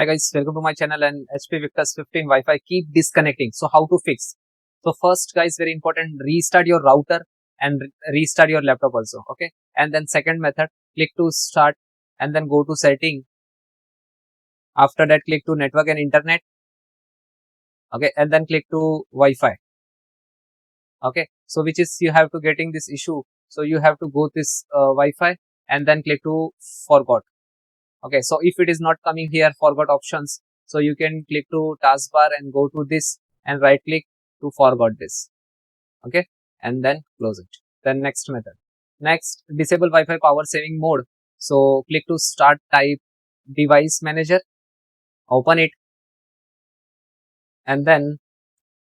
Hi guys, welcome to my channel. And HP Victus 15 Wi-Fi keep disconnecting. So how to fix? So first guys, very important, restart your router and restart your laptop also. Okay. And then second method, click to start and then go to setting. After that, click to network and internet. Okay. And then click to Wi-Fi. Okay. So which is you have to getting this issue. So you have to go this Wi-Fi and then click to forgot. Okay, so if it is not coming here, forgot options, so you can click to taskbar and go to this and right click to forgot this. Okay, and then close it. Then next method, next disable Wi-Fi power saving mode. So click to start, type device manager, open it, and then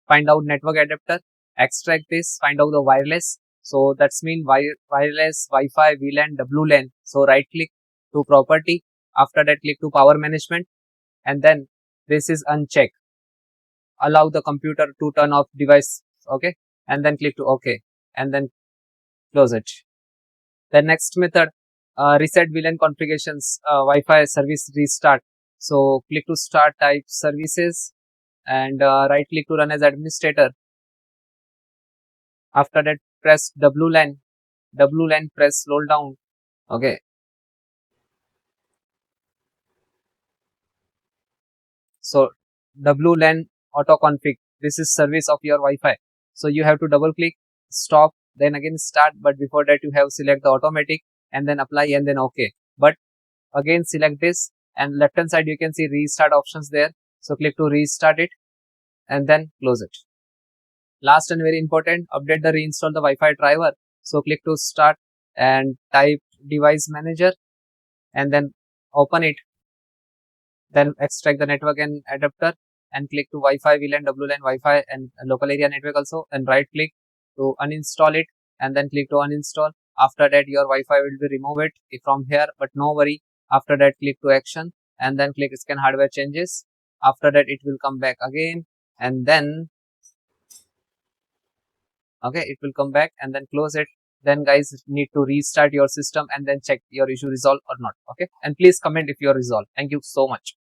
find out network adapter, extract this, find out the wireless. So that's mean wireless Wi-Fi VLAN WLAN. So right click to property. After that, click to power management, and then this is uncheck. Allow the computer to turn off device. Okay, and then click to OK, and then close it. The next method, reset VLAN configurations, Wi-Fi service restart. So click to start, type services, and right click to run as administrator. After that, press WLAN. WLAN, press scroll down. Okay. So WLAN auto config, this is service of your Wi-Fi. So you have to double click, stop, then again start, but before that you have select the automatic and then apply and then OK. But again select this, and left hand side you can see restart options there. So click to restart it and then close it. Last and very important, update the reinstall the Wi-Fi driver. So click to start and type device manager and then open it. Then extract the network and adapter and click to Wi-Fi VLAN, WLAN, Wi-Fi and local area network also, and right click to uninstall it and then click to uninstall. After that your Wi-Fi will be removed from here, but no worry. After that click to action and then click scan hardware changes. After that it will come back again, and then okay, it will come back and then close it. Then guys, need to restart your system and then check your issue resolved or not. Okay, and please comment if you are resolved. Thank you so much.